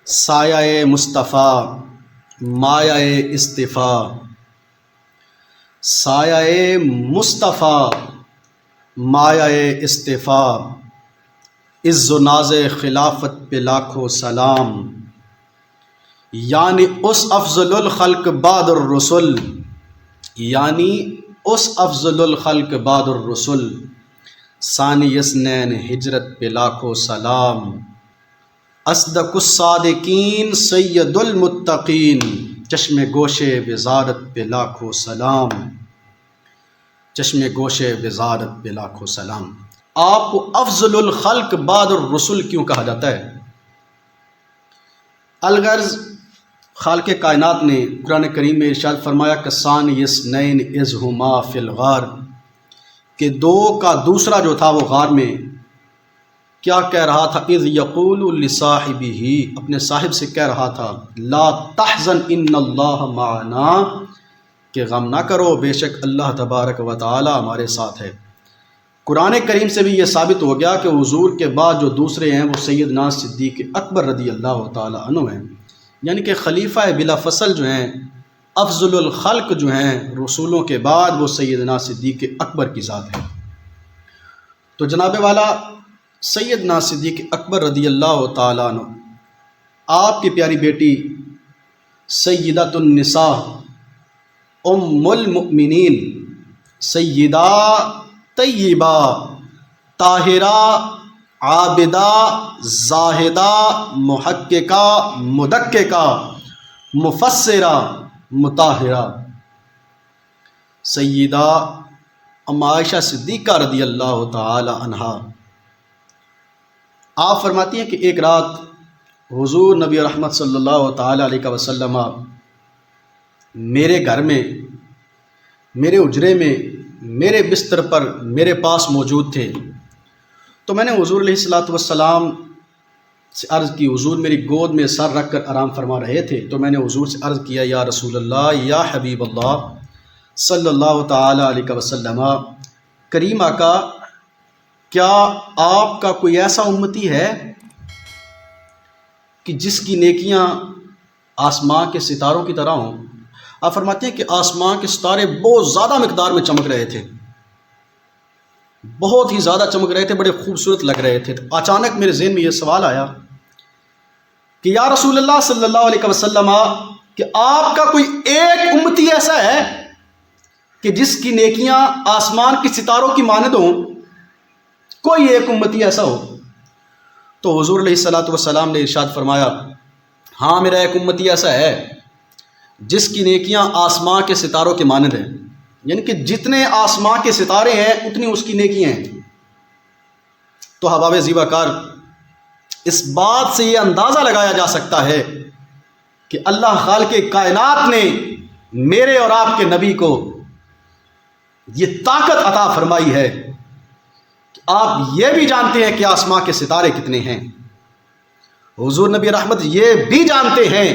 سایہ مصطفیٰ مایہ اصطفیٰ، سایہ مصطفیٰ مایہ اصطفیٰ، عز و ناز خلافت پہ لاکھوں سلام، یعنی اس افضل الخلق بعد الرسل، یعنی اس افضل الخلق بعد الرسل، ثانی اثنین ہجرت پہ لاکھوں سلام، اصدق الصادقین سید المتقین، چشم گوش وزارت پہ لاکھوں سلام، چشم گوش وزارت پہ لاکھوں سلام۔ آپ کو افضل الخلق بعد الرسل کیوں کہا جاتا ہے؟ الغرض خالق کائنات نے قرآن کریم میں ارشاد فرمایا کہ ثانی اثنین اذ ہما فی الغار، کہ دو کا دوسرا جو تھا وہ غار میں کیا کہہ رہا تھا؟ اذ یقول لصاحبہ، اپنے صاحب سے کہہ رہا تھا، لا تحزن ان اللہ معنا، کہ غم نہ کرو بے شک اللہ تبارک و تعالی ہمارے ساتھ ہے۔ قرآن کریم سے بھی یہ ثابت ہو گیا کہ حضور کے بعد جو دوسرے ہیں وہ سیدنا صدیق اکبر رضی اللہ تعالی عنہ ہیں، یعنی کہ خلیفہ بلا فصل جو ہیں، افضل الخلق جو ہیں رسولوں کے بعد، وہ سیدنا صدیق اکبر کی ذات ہے۔ تو جناب والا سیدنا صدیق اکبر رضی اللہ تعالیٰ عنہ، آپ کی پیاری بیٹی سیدۃ النساء ام المؤمنین، سیدہ طیبہ طاہرہ عابدہ زاہدہ محققہ مدققہ مفسرہ مطہرہ، سیدہ ام عائشہ صدیقہ رضی اللہ تعالی عنہا، آپ فرماتی ہیں کہ ایک رات حضور نبی رحمت صلی اللہ تعالی علیہ وسلم میرے گھر میں، میرے حجرے میں، میرے بستر پر میرے پاس موجود تھے۔ تو میں نے حضور علیہ الصلوۃ والسلام سے عرض کی، حضور میری گود میں سر رکھ کر آرام فرما رہے تھے، تو میں نے حضور سے عرض کیا، یا رسول اللہ، یا حبیب اللہ صلی اللہ تعالی علیہ وسلم، کریم آقا، کیا آپ کا کوئی ایسا امتی ہے کہ جس کی نیکیاں آسمان کے ستاروں کی طرح ہوں؟ آپ فرماتے ہیں کہ آسمان کے ستارے بہت زیادہ مقدار میں چمک رہے تھے، بہت ہی زیادہ چمک رہے تھے، بڑے خوبصورت لگ رہے تھے۔ تو اچانک میرے ذہن میں یہ سوال آیا کہ یا رسول اللہ صلی اللہ علیہ وسلم، کہ آپ کا کوئی ایک امتی ایسا ہے کہ جس کی نیکیاں آسمان کے ستاروں کی مانند ہوں؟ کوئی ایک امتی ایسا ہو؟ تو حضور علیہ الصلوۃ والسلام نے ارشاد فرمایا، ہاں میرا ایک امتی ایسا ہے جس کی نیکیاں آسمان کے ستاروں کے مانند ہیں، یعنی کہ جتنے آسمان کے ستارے ہیں اتنی اس کی نیکیاں ہیں۔ تو احباب زیبا کار، اس بات سے یہ اندازہ لگایا جا سکتا ہے کہ اللہ خالق کائنات نے میرے اور آپ کے نبی کو یہ طاقت عطا فرمائی ہے کہ آپ یہ بھی جانتے ہیں کہ آسمان کے ستارے کتنے ہیں، حضور نبی رحمت یہ بھی جانتے ہیں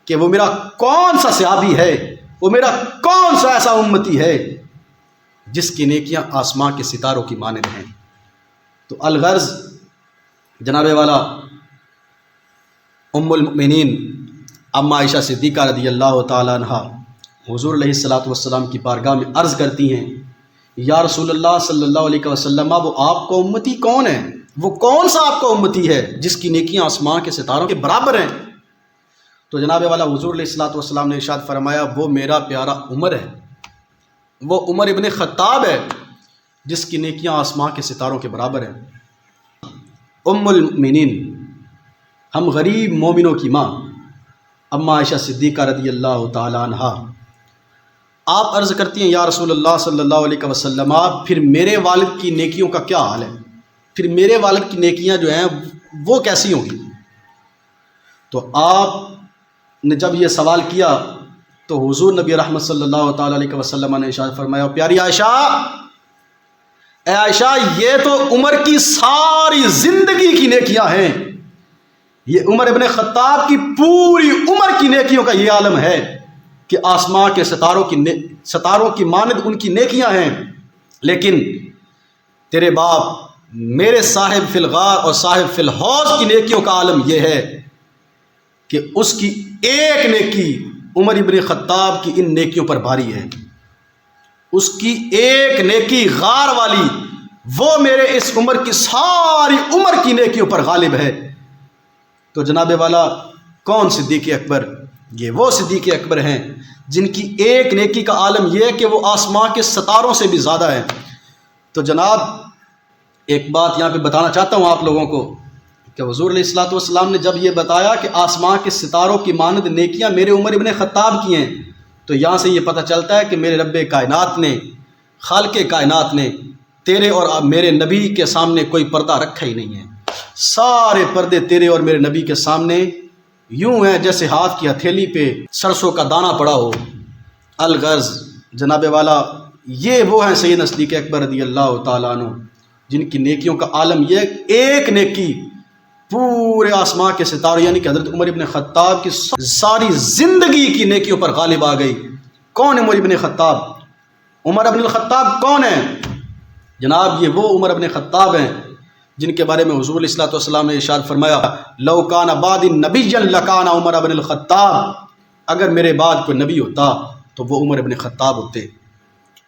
کہ وہ میرا کون سا صحابی ہے، وہ میرا کون سا ایسا امتی ہے جس کی نیکیاں آسمان کے ستاروں کی مانند ہیں۔ تو الغرض جناب والا ام المؤمنین ام عائشہ صدیقہ رضی اللہ تعالی عنہا حضور علیہ الصلوۃ والسلام کی بارگاہ میں عرض کرتی ہیں، یا رسول اللہ صلی اللہ علیہ وسلم، وہ آپ کا امتی کون ہے؟ وہ کون سا آپ کا امتی ہے جس کی نیکیاں آسمان کے ستاروں کے برابر ہیں؟ تو جناب والا حضور علیہ الصلوۃ والسلام نے ارشاد فرمایا، وہ میرا پیارا عمر ہے، وہ عمر ابن خطاب ہے جس کی نیکیاں آسمان کے ستاروں کے برابر ہیں۔ ام المؤمنین، ہم غریب مومنوں کی ماں اما عائشہ صدیقہ رضی اللہ تعالی عنہا، آپ عرض کرتی ہیں، یا رسول اللہ صلی اللہ علیہ وسلم، پھر میرے والد کی نیکیوں کا کیا حال ہے؟ پھر میرے والد کی نیکیاں جو ہیں وہ کیسی ہوں گی؟ تو آپ نے جب یہ سوال کیا تو حضور نبی رحمت صلی اللہ تعالی علیہ وسلم نے ارشاد فرمایا، پیاری عائشہ، اے عائشہ، یہ تو عمر کی ساری زندگی کی نیکیاں ہیں، یہ عمر ابن خطاب کی پوری عمر کی نیکیوں کا یہ عالم ہے کہ آسمان کے ستاروں کی مانند ان کی نیکیاں ہیں، لیکن تیرے باپ میرے صاحب فی الغار اور صاحب فی الحوض کی نیکیوں کا عالم یہ ہے کہ اس کی ایک نیکی عمر ابن خطاب کی ان نیکیوں پر بھاری ہے، اس کی ایک نیکی غار والی وہ میرے اس عمر کی ساری عمر کی نیکیوں پر غالب ہے۔ تو جناب والا کون صدیق اکبر؟ یہ وہ صدیق اکبر ہیں جن کی ایک نیکی کا عالم یہ ہے کہ وہ آسمان کے ستاروں سے بھی زیادہ ہے۔ تو جناب ایک بات یہاں پہ بتانا چاہتا ہوں آپ لوگوں کو کہ حضور علیہ الصلوۃ والسلام نے جب یہ بتایا کہ آسمان کے ستاروں کی مانند نیکیاں میرے عمر ابن خطاب کی ہیں، تو یہاں سے یہ پتہ چلتا ہے کہ میرے رب کائنات نے، خالق کائنات نے تیرے اور میرے نبی کے سامنے کوئی پردہ رکھا ہی نہیں ہے۔ سارے پردے تیرے اور میرے نبی کے سامنے یوں ہیں جیسے ہاتھ کی ہتھیلی پہ سرسوں کا دانہ پڑا ہو۔ الغرض جناب والا یہ وہ ہیں سیدنا صدیق اکبر رضی اللہ تعالیٰ عنہ جن کی نیکیوں کا عالم یہ ایک نیکی پورے آسمان کے ستاروں یعنی کہ حضرت عمر ابن خطاب کی ساری زندگی کی نیکیوں پر غالب آ گئی۔ کون ہے عمر ابن خطاب؟ عمر ابن الخطاب کون ہے؟ جناب یہ وہ عمر ابن خطاب ہیں جن کے بارے میں حضور علیہ الصلوۃ والسلام نے ارشاد فرمایا لو کان بعد نبی لکان عمر ابن الخطاب، اگر میرے بعد کوئی نبی ہوتا تو وہ عمر ابن خطاب ہوتے۔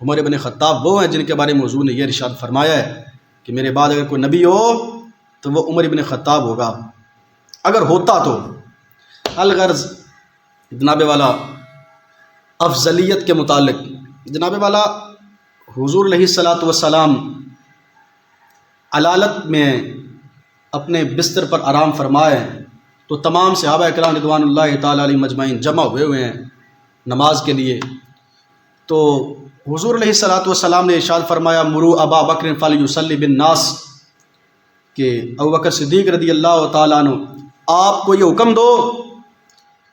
عمر ابن خطاب وہ ہیں جن کے بارے میں حضور نے یہ ارشاد فرمایا ہے کہ میرے بعد اگر کوئی نبی ہو تو وہ عمر ابن خطاب ہوگا، اگر ہوتا تو۔ الغرض جناب والا افضلیت کے متعلق جناب والا حضور علیہ الصلوۃ والسلام علالت میں اپنے بستر پر آرام فرمائے تو تمام صحابہ کرام رضوان اللہ تعالیٰ علیہ مجمعین جمع ہوئے ہیں نماز کے لیے۔ تو حضور علیہ الصلوۃ والسلام نے ارشاد فرمایا مروا ابا بکر فلیصلی بالناس، کہ ابوبکر صدیق رضی اللہ تعالیٰ عنہ آپ کو یہ حکم دو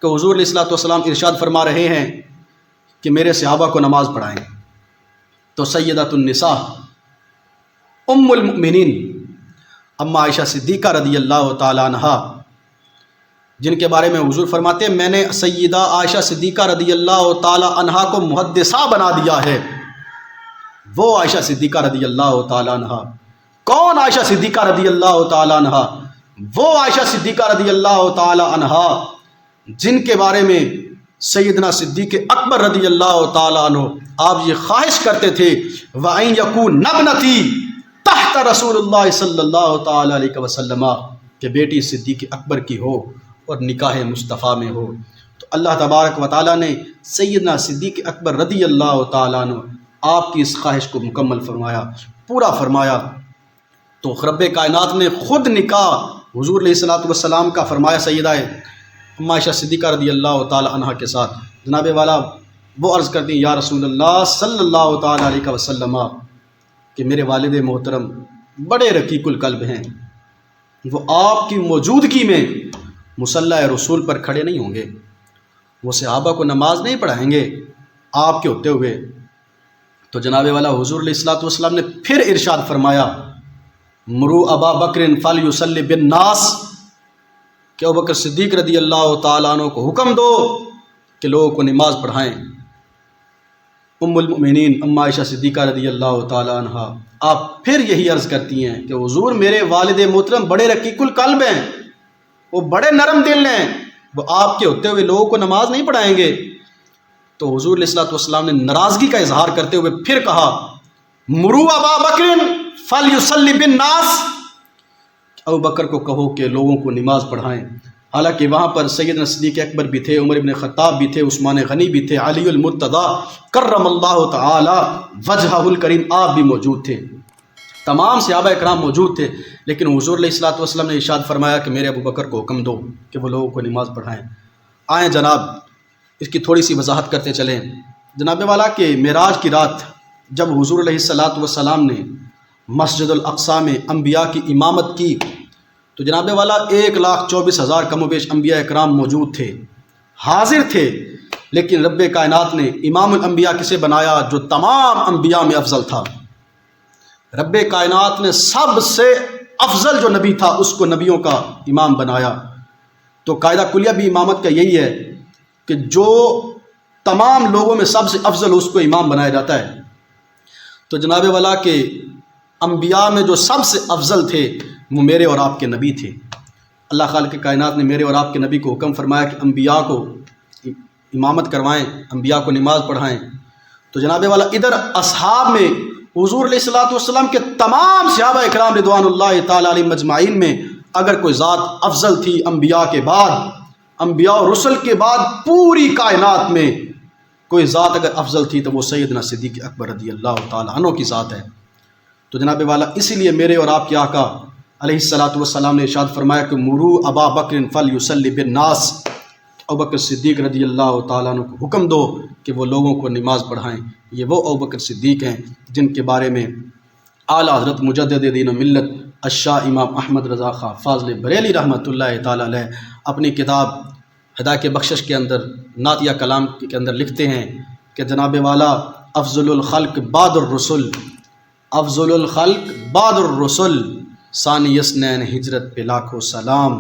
کہ حضور علیہ الصلوۃ والسلام ارشاد فرما رہے ہیں کہ میرے صحابہ کو نماز پڑھائیں۔ تو سیدۃ النساء ام المؤمنین اما عائشہ صدیقہ رضی اللہ تعالیٰ عنہ جن کے بارے میں حضور فرماتے ہیں میں نے سیدہ عائشہ صدیقہ رضی اللہ تعالیٰ عنہ کو محدثہ بنا دیا ہے۔ وہ عائشہ صدیقہ رضی اللہ تعالیٰ عنہ کون؟ عائشہ صدیقہ رضی اللہ تعالیٰ عنہ وہ عائشہ صدیقہ رضی اللہ تعالیٰ عنہ جن کے بارے میں سیدنا صدیق اکبر رضی اللہ تعالیٰ عنہ آپ یہ خواہش کرتے تھے وَأَن يَكُونَ ابْنَتِي تحت رسول اللہ صلی اللہ تعالیٰ علیہ وسلم، کہ بیٹی صدیق اکبر کی ہو اور نکاح مصطفیٰ میں ہو۔ تو اللہ تبارک و تعالیٰ نے سیدنا صدیق اکبر رضی اللہ تعالیٰ عنہ آپ کی اس خواہش کو مکمل فرمایا، پورا فرمایا۔ تو رب کائنات نے خود نکاح حضور علیہ الصلوۃ والسلام کا فرمایا سیدہ اما عائشہ صدیقہ رضی اللہ تعالیٰ عنہ کے ساتھ۔ جناب والا وہ عرض کرتی ہیں یا رسول اللہ صلی اللہ تعالیٰ علیہ وسلم کہ میرے والد محترم بڑے رقیق القلب ہیں، وہ آپ کی موجودگی میں مصلی رسول پر کھڑے نہیں ہوں گے، وہ صحابہ کو نماز نہیں پڑھائیں گے آپ کے ہوتے ہوئے۔ تو جناب والا حضور علیہ الصلوۃ والسلام نے پھر ارشاد فرمایا مروا ابا بکر فلیصلی بالناس، کہ ابوبکر صدیق رضی اللہ تعالیٰ عنہ کو حکم دو کہ لوگوں کو نماز پڑھائیں۔ ام المؤمنین اما عائشہ صدیقہ رضی اللہ تعالیٰ عنہ آپ پھر یہی عرض کرتی ہیں کہ حضور میرے والد محترم بڑے رقیق القلب ہیں، وہ بڑے نرم دل ہیں، وہ آپ کے ہوتے ہوئے لوگوں کو نماز نہیں پڑھائیں گے۔ تو حضور علیہ الصلوۃ والسلام نے ناراضگی کا اظہار کرتے ہوئے پھر کہا مروا ابا بکر فلیصلی بالناس، ابو بکر کو کہو کہ لوگوں کو نماز پڑھائیں۔ حالانکہ وہاں پر سیدنا صدیق اکبر بھی تھے، عمر ابن خطاب بھی تھے، عثمان غنی بھی تھے، علی المرتضیٰ کرم اللہ تعالی وجہہ الکریم آپ بھی موجود تھے، تمام صحابہ اکرام موجود تھے، لیکن حضور علیہ الصلوۃ والسلام نے ارشاد فرمایا کہ میرے ابو بکر کو حکم دو کہ وہ لوگوں کو نماز پڑھائیں۔ آئیں جناب اس کی تھوڑی سی وضاحت کرتے چلیں۔ جناب والا کہ معراج کی رات جب حضور علیہ الصلوۃ والسلام نے مسجد الاقصیٰ میں انبیاء کی امامت کی تو جناب والا 1,24,000 کم و بیش انبیاء اکرام موجود تھے، حاضر تھے، لیکن رب کائنات نے امام الانبیاء کسے بنایا؟ جو تمام انبیاء میں افضل تھا۔ رب کائنات نے سب سے افضل جو نبی تھا اس کو نبیوں کا امام بنایا۔ تو قاعدہ کلیہ بھی امامت کا یہی ہے کہ جو تمام لوگوں میں سب سے افضل اس کو امام بنایا جاتا ہے۔ تو جناب والا کہ انبیاء میں جو سب سے افضل تھے وہ میرے اور آپ کے نبی تھے۔ اللہ خالق کائنات نے میرے اور آپ کے نبی کو حکم فرمایا کہ انبیاء کو امامت کروائیں، انبیاء کو نماز پڑھائیں، تو جناب والا ادھر اصحاب میں حضور علیہ الصلوۃ والسلام کے تمام صحابہ اکرام رضوان اللہ تعالیٰ علیہ مجمعین میں اگر کوئی ذات افضل تھی انبیاء کے بعد، انبیاء اور رسل کے بعد پوری کائنات میں کوئی ذات اگر افضل تھی تو وہ سیدنا صدیق اکبر رضی اللہ تعالیٰ عنہ کی ذات ہے۔ تو جناب والا اسی لیے میرے اور آپ کے آقا علیہ الصلوۃ والسلام نے ارشاد فرمایا کہ مرو ابا بکر فلیصلی بالناس، ابوبکر صدیق رضی اللہ تعالیٰ عنہ کو حکم دو کہ وہ لوگوں کو نماز پڑھائیں۔ یہ وہ ابوبکر صدیق ہیں جن کے بارے میں اعلیٰ حضرت مجدد دین و ملت الشاہ امام احمد رضا خان فاضل بریلی رحمۃ اللہ تعالیٰ علیہ اپنی کتاب ہدایت بخشش کے اندر نعتیہ کلام کے اندر لکھتے ہیں کہ جناب والا افضل الخلق بعد الرسل، افضل الخلق بعد الرسل، ثانی اثنین ہجرت پہ لاکھوں سلام۔